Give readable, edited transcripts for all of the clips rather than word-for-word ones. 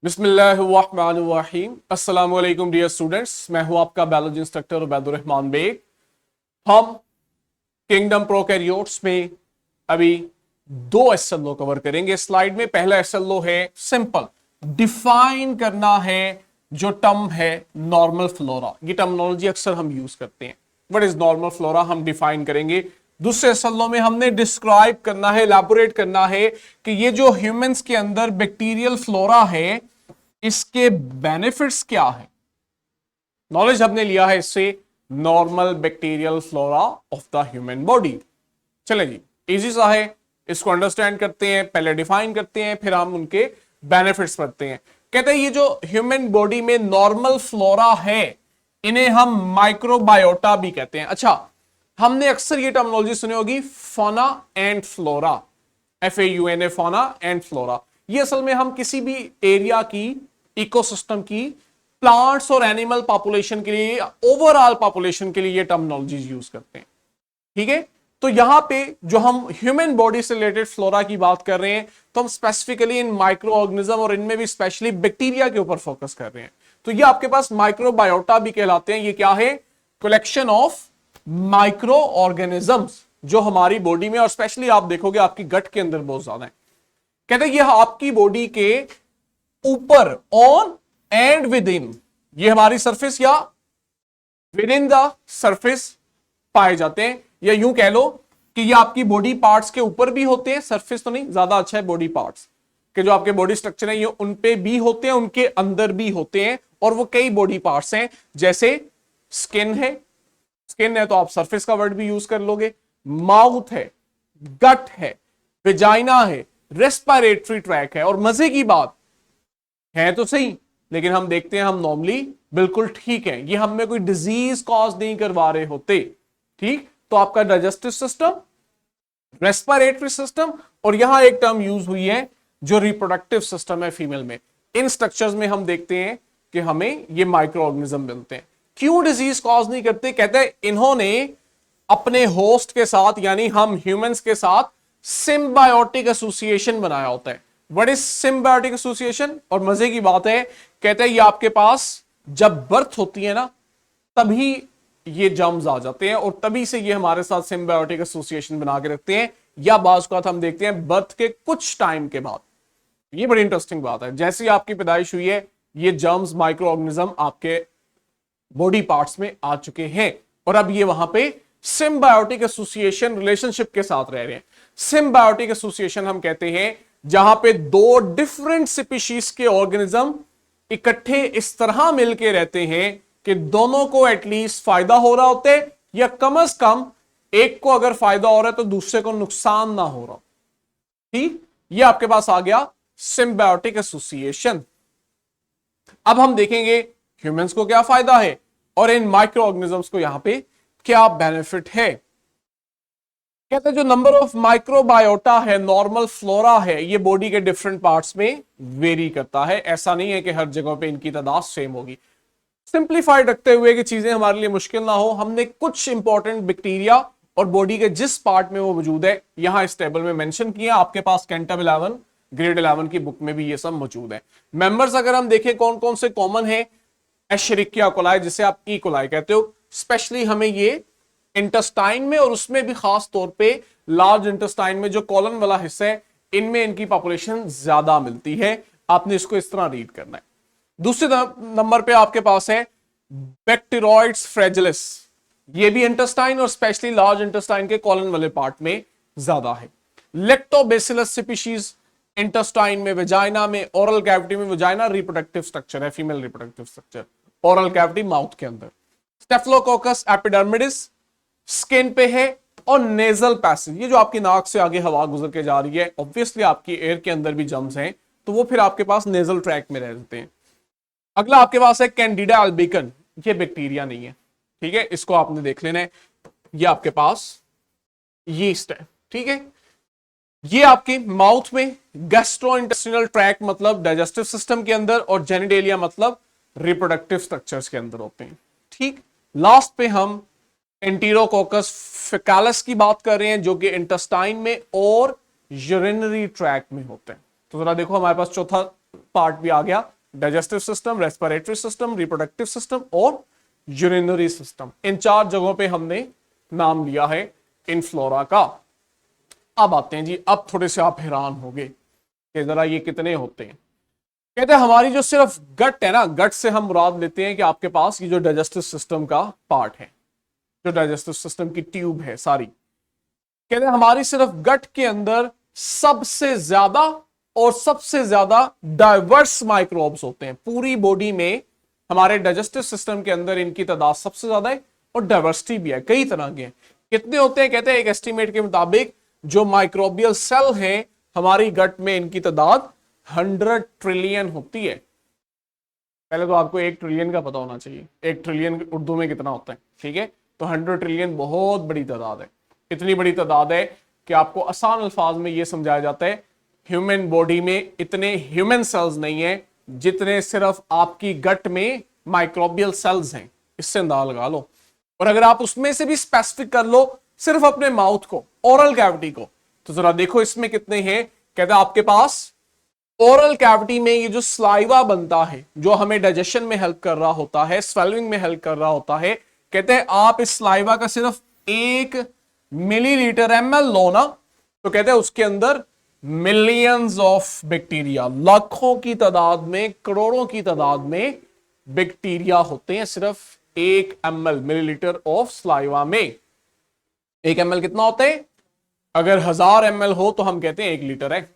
बिस्मिल्लाहिर्रहमानिर्रहीम। अस्सलाम वालेकुम डियर स्टूडेंट्स, मैं हूं आपका बायोलॉजी इंस्ट्रक्टर उबैदुर रहमान बेग। हम किंगडम प्रोकैरियोट्स में अभी दो एसएलओ कवर करेंगे स्लाइड में। पहला एसएलओ है सिंपल, डिफाइन करना है जो टर्म है नॉर्मल फ्लोरा। ये टर्मिनोलॉजी अक्सर हम यूज करते हैं, व्हाट इज नॉर्मल फ्लोरा, हम डिफाइन करेंगे। दूसरे एसएलओ में हमने डिस्क्राइब करना है, इलैबोरेट करना है कि ये जो ह्यूमंस के अंदर बैक्टीरियल फ्लोरा है इसके बेनिफिट्स क्या है। नॉलेज हमने लिया है इससे normal bacterial flora of the human body. चले जी, इजी सा है, इसको अंडरस्टैंड करते हैं, पहले डिफाइन करते हैं, फिर हम उनके बेनिफिट्स पढ़ते हैं। कहते हैं ये जो ह्यूमन बॉडी में नॉर्मल फ्लोरा है इन्हें हम माइक्रोबायोटा भी कहते हैं। अच्छा, हमने अक्सर ये टर्मिनोलॉजी सुनी होगी, fauna and flora, FAUNA, fauna and flora. ये असल में हम किसी भी एरिया की, इकोसिस्टम की, प्लांट्स और एनिमल पॉपुलेशन के लिए, ओवरऑल पॉपुलेशन के लिए ये टर्मिनोलॉजीज यूज करते हैं। ठीक है, तो यहां पे जो हम ह्यूमन बॉडी से रिलेटेड फ्लोरा की बात कर रहे हैं तो हम स्पेसिफिकली इन माइक्रो ऑर्गेनिज्म और इनमें भी स्पेशली बैक्टीरिया के ऊपर फोकस कर रहे हैं। तो ये आपके पास माइक्रोबायोटा भी कहलाते हैं। ये क्या है? कलेक्शन ऑफ माइक्रो ऑर्गेनिजम्स जो हमारी बॉडी में, और स्पेशली आप देखोगे आपकी गट के अंदर बहुत ज्यादा है। कहते हैं ये आपकी बॉडी के ऊपर, ऑन एंड विद इन, ये हमारी सरफेस या विद इन द सरफेस पाए जाते हैं। या यूं कह लो कि ये आपकी बॉडी पार्ट्स के ऊपर भी होते हैं, सरफेस तो नहीं, ज्यादा अच्छा है, बॉडी पार्ट्स के जो आपके बॉडी स्ट्रक्चर है ये उन पे भी होते हैं, उनके अंदर भी होते हैं। और वो कई बॉडी पार्ट्स हैं, जैसे स्किन है, स्किन है तो आप सरफेस का वर्ड भी यूज कर लोगे, माउथ है, गट है, वेजाइना है, रेस्पिरेटरी ट्रैक है। और मजे की बात है तो सही, लेकिन हम देखते हैं हम नॉर्मली बिल्कुल ठीक है, ये हमें कोई डिजीज कॉज नहीं करवा रहे होते। ठीक, तो आपका डाइजेस्टिव सिस्टम, रेस्पिरेटरी सिस्टम, और यहां एक टर्म यूज हुई है जो रिप्रोडक्टिव सिस्टम है फीमेल में। इन स्ट्रक्चर्स में हम देखते हैं कि हमें ये माइक्रो ऑर्गेनिज्म मिलते हैं। क्यों डिजीज कॉज नहीं करते? कहते हैं इन्होंने अपने होस्ट के साथ, यानी हम ह्यूमंस के साथ, सिम्बायोटिक एसोसिएशन बनाया होता है। What is symbiotic association? और मजे की बात है, कहते हैं ये आपके पास जब बर्थ होती है ना तभी ये जर्म्स आ जाते हैं और तभी से ये हमारे साथ सिम्बायोटिक एसोसिएशन बना के रखते हैं। या बात को हम देखते हैं बर्थ के कुछ टाइम के बाद। ये बड़ी इंटरेस्टिंग बात है, जैसे ही आपकी पैदाइश हुई है ये जर्म्स, माइक्रो ऑर्गेनिज्म आपके बॉडी पार्ट्स में आ चुके हैं और अब ये वहां पे सिम्बायोटिक एसोसिएशन रिलेशनशिप के साथ रह रहे हैं। सिम्बायोटिक एसोसिएशन हम कहते हैं जहां पे दो डिफरेंट स्पीशीज के ऑर्गेनिज्म इकट्ठे इस तरह मिलके रहते हैं कि दोनों को एटलीस्ट फायदा हो रहा होता है, या कम से कम एक को अगर फायदा हो रहा है तो दूसरे को नुकसान ना हो रहा। ठीक, ये आपके पास आ गया सिम्बायोटिक एसोसिएशन। अब हम देखेंगे ह्यूमंस को क्या फायदा है और इन माइक्रो ऑर्गेनिजम्स को यहां पे क्या बेनिफिट है। कहते हैं जो नंबर ऑफ माइक्रोबायोटा है, नॉर्मल फ्लोरा है, ये बॉडी के डिफरेंट पार्ट्स में वेरी करता है। ऐसा नहीं है कि हर जगह पे इनकी तादाद सेम होगी। सिंप्लीफाइड रखते हुए कि चीजें हमारे लिए मुश्किल ना हो, हमने कुछ इंपॉर्टेंट बैक्टीरिया और बॉडी के जिस पार्ट में वो मौजूद है यहां इस टेबल में मेंशन किया। आपके पास कैंटम 11 ग्रेड 11 की बुक में भी ये सब मौजूद है। मेंबर्स अगर हम देखें कौन कौन से कॉमन है, एशेरिकिया कोलाई, जिसे आप ई कोलाई कहते हो, स्पेशली हमें ये इंटेस्टाइन में और उसमें भी खास तौर पे लार्ज इंटेस्टाइन में जो कॉलन वाला हिस्सा है इनमें इनकी पॉपुलेशन ज्यादा मिलती है। आपने इसको इस तरह रीड करना है। दूसरे नंबर पे आपके पास है बैक्टीरियोइड्स फ्रेजिलिस, ये भी इंटेस्टाइन और स्पेशली लार्ज इंटेस्टाइन के कॉलन वाले पार्ट में ज्यादा है। लेक्टोबैसिलस स्पीशीज इंटेस्टाइन में, वेजाइना में, ओरल कैविटी में, वेजाइना रिप्रोडक्टिव स्ट्रक्चर है, female reproductive structure, oral cavity mouth के अंदर। स्टेफिलोकोकस एपिडर्मिडिस स्किन पे है, और नेजल पैसेज, ये जो आपकी नाक से आगे हवा गुजर के जा रही है, ऑब्वियसली आपकी एयर के अंदर भी जर्म्स हैं तो वो फिर आपके पास नेजल ट्रैक में रहते हैं। अगला आपके पास है कैंडिडा अल्बिकन, ये बैक्टीरिया नहीं है, ठीक है, इसको आपने देख लेना है। ये आपके पास यीस्ट है, ठीक है। ये आपके माउथ में, गैस्ट्रोइंटेस्टिनल ट्रैक मतलब डाइजेस्टिव सिस्टम के अंदर, और जेनिटेलिया मतलब रिप्रोडक्टिव स्ट्रक्चर्स के अंदर होते हैं। ठीक, लास्ट पे हम एंटीरोकोकस फेकालस की बात कर रहे हैं जो कि इंटेस्टाइन में और यूरिनरी ट्रैक में होते हैं। तो जरा देखो हमारे पास चौथा पार्ट भी आ गया, digestive system, respiratory system, reproductive system और यूरिनरी सिस्टम। इन 4 जगहों पे हमने नाम लिया है इन फ्लोरा का। अब आते हैं जी, अब थोड़े से आप हैरान होंगे कि जरा ये कितने होते हैं। कहते हैं हमारी जो सिर्फ गट है ना, गट से हम मुराद लेते हैं कि आपके पास ये जो डाइजेस्टिव सिस्टम का पार्ट है, जो डाइजेस्टिव सिस्टम की ट्यूब है सारी, कहते हैं हमारी सिर्फ गट के अंदर सबसे ज्यादा और सबसे ज्यादा डाइवर्स माइक्रोब्स होते हैं। पूरी बॉडी में हमारे डाइजेस्टिव सिस्टम के अंदर इनकी तादाद सबसे ज्यादा है और डाइवर्सिटी भी है, कई तरह के हैं। कितने होते हैं? कहते हैं एक एस्टिमेट के मुताबिक जो माइक्रोबियल सेल हैं हमारी गट में, इनकी तादाद 100 ट्रिलियन होती है। पहले तो आपको 1 ट्रिलियन का पता होना चाहिए, 1 ट्रिलियन उर्दू में कितना होता है, ठीक है? तो 100 ट्रिलियन बहुत बड़ी तादाद है। इतनी बड़ी तादाद है कि आपको आसान अल्फाज में यह समझाया जाता है ह्यूमन बॉडी में इतने ह्यूमन सेल्स नहीं है जितने सिर्फ आपकी गट में माइक्रोबियल सेल्स हैं। इससे अंदाजा लगा लो। और अगर आप उसमें से भी स्पेसिफिक कर लो सिर्फ अपने माउथ को, ओरल कैविटी को, तो जरा देखो इसमें कितने हैं। कहते हैं आपके पास ओरल कैविटी में ये जो स्लाइवा बनता है, जो हमें डाइजेशन में हेल्प कर रहा होता है, स्वेलिंग में हेल्प कर रहा होता है, कहते हैं आप इस स्लाइवा का सिर्फ 1 मिलीलीटर ml लो ना, तो कहते हैं उसके अंदर मिलियंस ऑफ बैक्टीरिया, लाखों की तादाद में, करोड़ों की तादाद में बैक्टीरिया होते हैं सिर्फ 1 ml मिलीलीटर ऑफ स्लाइवा में। 1 ml कितना होता है? अगर 1000 ml हो तो हम कहते हैं 1 लीटर है।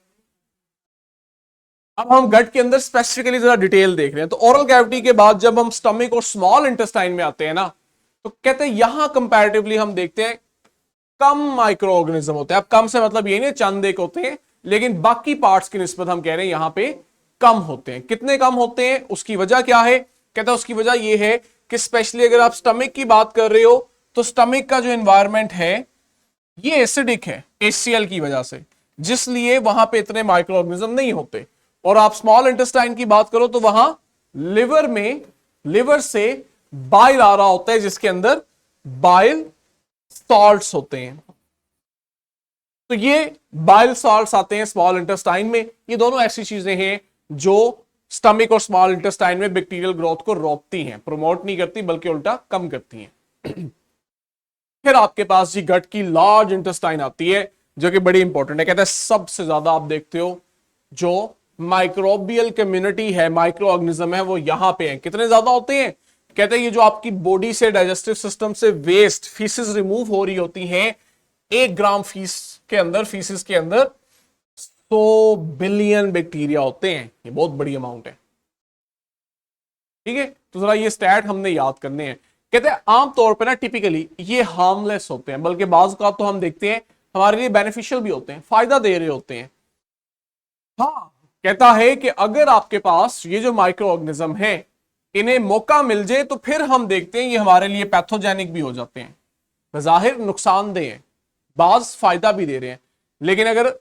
अब हम गट के अंदर स्पेसिफिकली जरा डिटेल देख रहे हैं। तो ओरल कैविटी के बाद जब हम स्टमक और स्मॉल इंटेस्टाइन में आते हैं ना, तो कहते हैं यहां कंपैरेटिवली हम देखते हैं कम माइक्रो ऑर्गेनिज्म होते हैं। अब कम से मतलब ये नहीं चंद एक होते हैं, लेकिन बाकी पार्ट्स की निस्बत हम कह रहे हैं यहां पे कम होते हैं। कितने कम होते हैं? उसकी वजह क्या है? कहता है उसकी वजह यह है कि स्पेशली अगर आप स्टमक की बात कर रहे हो तो स्टमक का जो एनवायरमेंट है ये एसिडिक है HCl की वजह से, जिसलिए वहां पे इतने माइक्रो ऑर्गेनिज्म नहीं होते। और आप स्मॉल इंटेस्टाइन की बात करो तो वहां लिवर में, लिवर से बाइल आ रहा होता है जिसके अंदर बाइल सॉल्ट्स होते हैं। तो ये बाइल सॉल्ट्स आते हैं स्मॉल इंटेस्टाइन में। ये दोनों ऐसी चीजें हैं जो स्टमक और स्मॉल इंटेस्टाइन में बैक्टीरियल ग्रोथ को रोकती हैं, प्रमोट नहीं करती बल्कि उल्टा कम करती हैं। फिर आपके पास जी गट की लार्ज इंटेस्टाइन आती है जो कि बड़ी इंपॉर्टेंट है। कहते हैं सबसे ज्यादा आप देखते हो जो माइक्रोबियल कम्युनिटी है, माइक्रो ऑर्गेनिज्म है, वो यहां पे है। कितने ज्यादा होते हैं? कहते हैं ये जो आपकी बॉडी से, डाइजेस्टिव सिस्टम से वेस्ट फीसिस रिमूव हो रही होती हैं, 1 ग्राम फीसिस के अंदर 100 बिलियन बैक्टीरिया होते हैं। ये बहुत बड़ी अमाउंट है, ठीक है? तो जरा ये स्टैट हमने याद करने हैं। कहते हैं आमतौर पर ना टिपिकली ये हार्मलेस होते हैं, बल्कि बाज़ का तो हम देखते हैं हमारे लिए बेनिफिशियल भी होते हैं, फायदा दे रहे होते हैं। हाँ, कहता है कि अगर आपके पास ये जो माइक्रो ऑर्गेनिज्म है इन्हें मौका मिल जाए तो फिर हम देखते हैं ये हमारे लिए पैथोजेनिक भी हो जाते हैं। बज़ाहिर नुकसानदेह हैं, बाज फायदा भी दे रहे हैं, लेकिन अगर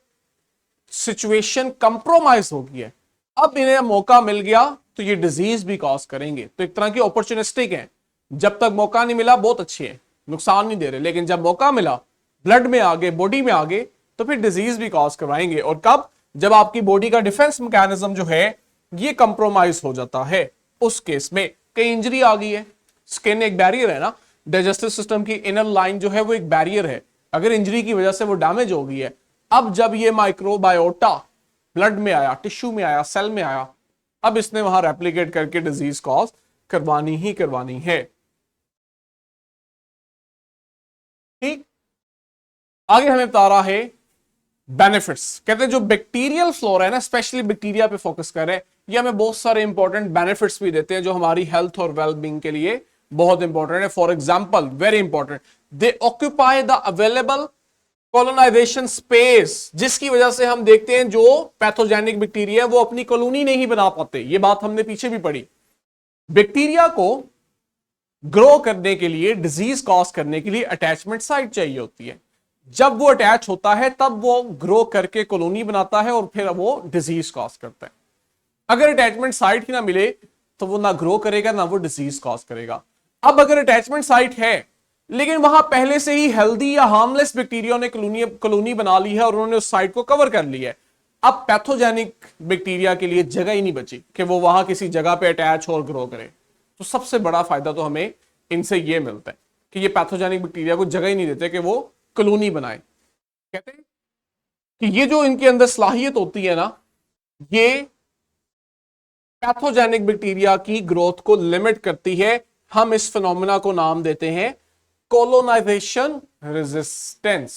सिचुएशन कंप्रोमाइज हो गई है, अब इन्हें मौका मिल गया तो ये डिजीज भी कॉज करेंगे। तो एक तरह की अपॉर्चुनिस्टिक है। जब तक मौका नहीं मिला बहुत अच्छी है, नुकसान नहीं दे रहे, लेकिन जब मौका मिला, ब्लड में आगे, बॉडी में आगे, तो फिर डिजीज भी कॉज करवाएंगे। और कब? जब आपकी बॉडी का डिफेंस मैकेनिज्म जो है ये कंप्रोमाइज हो जाता है, उस केस में कई इंजरी आ गई है। स्किन एक बैरियर है ना, डाइजेस्टिव सिस्टम की इनर लाइन जो है वो एक बैरियर है। अगर इंजरी की वजह से वो डैमेज हो गई है, अब जब ये माइक्रोबायोटा ब्लड में आया, टिश्यू में आया, सेल में आया, अब इसने वहां रेप्लिकेट करके डिजीज कॉज करवानी ही करवानी है। ठीक, आगे हमें बता रहा है बेनिफिट्स। कहते हैं जो बैक्टीरियल फ्लोरा है ना, स्पेशली बैक्टीरिया पे फोकस कर रहे हैं, ये हमें बहुत सारे इंपॉर्टेंट बेनिफिट्स भी देते हैं जो हमारी हेल्थ और वेलबींग के लिए बहुत इंपॉर्टेंट है। For example, very important, they occupy the available colonisation space, जिसकी वजह से हम देखते हैं जो पैथोजेनिक बैक्टीरिया है वो अपनी कॉलोनी नहीं बना पाते। ये बात हमने पीछे भी पढ़ी। बैक्टीरिया को ग्रो करने के लिए, डिजीज कॉज करने के लिए अटैचमेंट साइट चाहिए होती है। जब वो अटैच होता है तब वो ग्रो करके कॉलोनी बनाता है और फिर वो डिजीज कॉज करता है। अगर अटैचमेंट साइट ही ना मिले तो वो ना ग्रो करेगा ना वो डिजीज कॉज करेगा। अब अगर अटैचमेंट साइट है लेकिन वहां पहले से ही हेल्दी या हार्मलेस बैक्टीरिया ने कॉलोनी बना ली है और उन्होंने उस साइट को कवर कर लिया है, अब पैथोजेनिक बैक्टीरिया के लिए जगह ही नहीं बची कि वो वहां किसी जगह पे अटैच और ग्रो करे। तो सबसे बड़ा फायदा तो हमें इनसे ये मिलता है कि ये पैथोजेनिक बैक्टीरिया को जगह ही नहीं देते कि वो कॉलोनी बनाए। कहते हैं कि ये जो इनके अंदर सलाहियत होती है ना, ये पैथोजेनिक बैक्टीरिया की ग्रोथ को लिमिट करती है। हम इस फिनोमेना को नाम देते हैं कोलोनाइजेशन रेजिस्टेंस।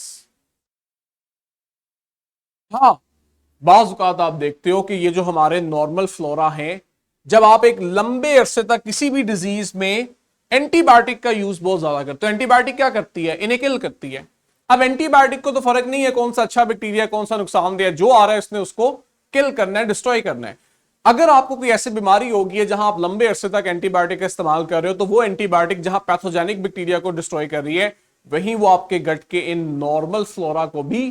हाँ, बाज़ औक़ात आप देखते हो कि ये जो हमारे नॉर्मल फ्लोरा हैं, जब आप एक लंबे अरसे तक किसी भी डिजीज में एंटीबायोटिक का यूज बहुत ज्यादा करते हो, एंटीबायोटिक क्या करती है? इन्हें किल करती है। अब एंटीबायोटिक को तो फर्क नहीं है कौन सा अच्छा बैक्टीरिया कौन सा नुकसानदेह, जो आ रहा है उसने उसको किल करना है, डिस्ट्रॉय करना है। अगर आपको कोई ऐसी बीमारी होगी है जहां आप लंबे अरसे तक एंटीबायोटिक का इस्तेमाल कर रहे हो, तो वो एंटीबायोटिक जहां पैथोजेनिक बैक्टीरिया को डिस्ट्रॉय कर रही है, वहीं वो आपके गट के इन नॉर्मल फ्लोरा को भी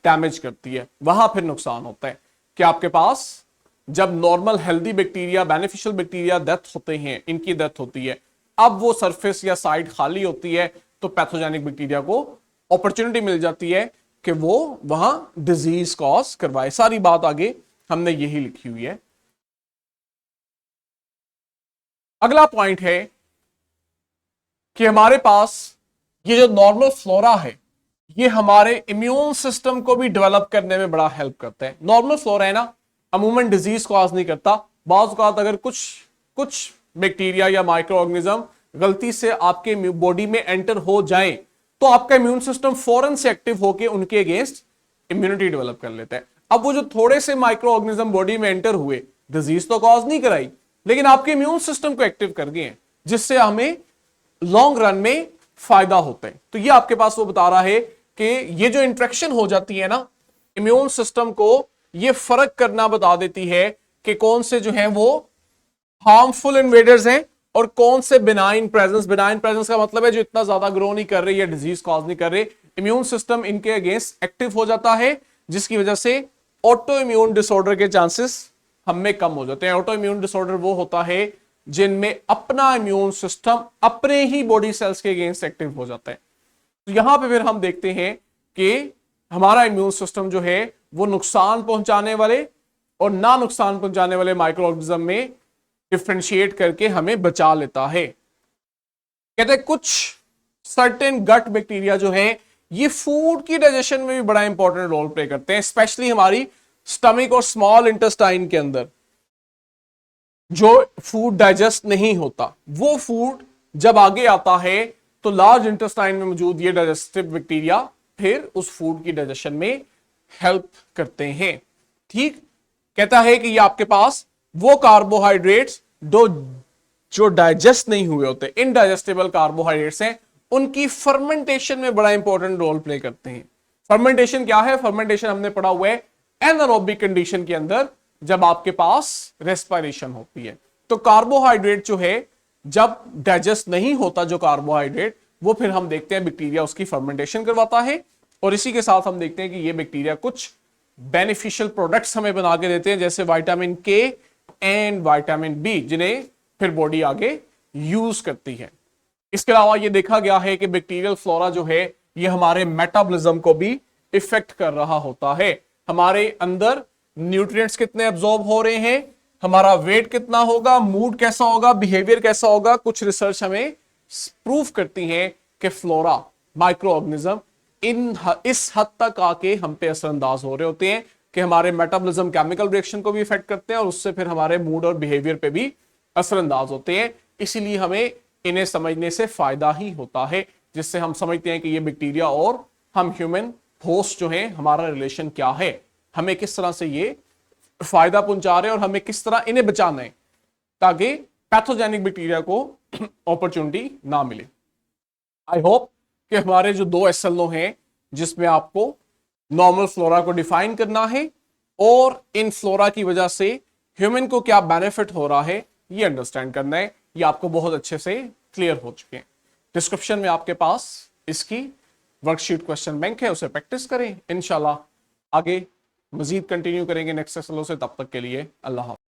डैमेज करती है। वहां फिर नुकसान होता है कि आपके पास जब normal healthy bacteria, beneficial bacteria death होते हैं, इनकी डेथ होती है, अब वो सरफेस या साइड खाली होती है, तो पैथोजेनिक बैक्टीरिया को अपॉर्चुनिटी मिल जाती है कि वो वहां डिजीज कॉज करवाए। सारी बात आगे हमने यही लिखी हुई है। अगला पॉइंट है कि हमारे पास ये जो नॉर्मल फ्लोरा है, ये हमारे इम्यून सिस्टम को भी डेवलप करने में बड़ा हेल्प करता है। नॉर्मल फ्लोरा है ना, अमूमन डिजीज कॉज नहीं करता। बाज़ औक़ात अगर कुछ बैक्टीरिया या माइक्रो ऑर्गेनिज्म गलती से आपके बॉडी में एंटर हो जाए, तो आपका इम्यून सिस्टम फौरन से एक्टिव होकर उनके अगेंस्ट इम्यूनिटी डेवलप कर लेता है। अब वो जो थोड़े से माइक्रो ऑर्गेनिज्म बॉडी में एंटर हुए, डिजीज तो कॉज नहीं कराई, लेकिन आपके इम्यून सिस्टम को एक्टिव कर गए हैं, जिससे हमें लॉन्ग रन में फायदा होता है। तो ये आपके पास वो बता रहा है कि ये जो इंट्रैक्शन हो जाती है ना, इम्यून सिस्टम को ये फर्क करना बता देती है कि कौन से जो है वो हार्मफुल इन्वेडर्स हैं और कौन से बिनाइन प्रेजेंस। बिनाइन प्रेजेंस का मतलब है जो इतना ज्यादा ग्रो नहीं कर रही है, डिजीज कॉज नहीं कर रही। इम्यून सिस्टम इनके अगेंस्ट एक्टिव हो जाता है, जिसकी वजह से ऑटो इम्यून डिसऑर्डर के चांसेस हम में कम हो जाते हैं। ऑटो इम्यून डिसऑर्डर वो होता है जिनमें अपना इम्यून सिस्टम अपने ही बॉडी सेल्स के अगेंस्ट एक्टिव हो जाता है। तो यहां पे फिर हम देखते हैं कि हमारा इम्यून सिस्टम जो है वो नुकसान पहुंचाने वाले और ना नुकसान पहुंचाने वाले माइक्रो ऑर्गेनिज्म में डिफरेंशिएट करके हमें बचा लेता है। कहते हैं कुछ सर्टेन गट बैक्टीरिया जो है ये फूड की डाइजेशन में भी बड़ा इंपॉर्टेंट रोल प्ले करते हैं, स्पेशली हमारी स्टमक और स्मॉल इंटेस्टाइन के अंदर जो फूड डाइजेस्ट नहीं होता, वो फूड जब आगे आता है तो लार्ज इंटेस्टाइन में मौजूद ये डाइजेस्टिव बैक्टीरिया फिर उस फूड की डाइजेशन में हेल्प करते हैं। ठीक, कहता है कि ये आपके पास वो कार्बोहाइड्रेट्स जो डाइजेस्ट नहीं हुए होते, इनडाइजेस्टेबल कार्बोहाइड्रेट्स हैं, उनकी फर्मेंटेशन में बड़ा इंपॉर्टेंट रोल प्ले करते हैं। फर्मेंटेशन क्या है? फर्मेंटेशन हमने पढ़ा हुआ है एनारोबिक कंडीशन के अंदर, जब आपके पास रेस्पिरेशन होती है। तो कार्बोहाइड्रेट जो है जब डाइजेस्ट नहीं होता, जो कार्बोहाइड्रेट, वो फिर हम देखते हैं बैक्टीरिया उसकी फर्मेंटेशन करवाता है। और इसी के साथ हम देखते हैं कि ये बैक्टीरिया कुछ बेनिफिशियल प्रोडक्ट्स हमें बना के देते हैं, जैसे विटामिन के एंड विटामिन बी, जिन्हें फिर बॉडी आगे यूज करती है। इसके अलावा ये देखा गया है कि बैक्टीरियल फ्लोरा जो है ये हमारे मेटाबॉलिज्म को भी इफेक्ट कर रहा होता है। हमारे अंदर न्यूट्रिएंट्स कितने एब्जॉर्ब हो रहे हैं, हमारा वेट कितना होगा, मूड कैसा होगा, बिहेवियर कैसा होगा, कुछ रिसर्च हमें प्रूफ करती है कि फ्लोरा, माइक्रो ऑर्गेनिज्म इस हद तक आके हम पे असरअंदाज हो रहे होते हैं कि हमारे मेटाबॉलिज्म केमिकल रिएक्शन को भी इफेक्ट करते हैं और उससे फिर हमारे मूड और बिहेवियर पे भी असरअंदाज होते हैं। इसीलिए हमें इन्हें समझने से फायदा ही होता है, जिससे हम समझते हैं कि ये बैक्टीरिया और हम ह्यूमन होस्ट जो है हमारा रिलेशन क्या है, हमें किस तरह से ये फायदा पहुंचा रहे हैं और हमें किस तरह इन्हें बचाना है ताकि पैथोजेनिक बैक्टीरिया को अपॉर्चुनिटी ना मिले। आई होप कि हमारे जो 2 SLO हैं जिसमें आपको नॉर्मल फ्लोरा को डिफाइन करना है और इन फ्लोरा की वजह से ह्यूमन को क्या बेनिफिट हो रहा है ये अंडरस्टैंड करना है, ये आपको बहुत अच्छे से क्लियर हो चुके हैं। डिस्क्रिप्शन में आपके पास इसकी वर्कशीट क्वेश्चन बैंक है, उसे प्रैक्टिस करें। इंशाल्लाह आगे मजीद कंटिन्यू करेंगे नेक्स्ट SLO से। तब तक के लिए अल्लाह हाफ़िज़।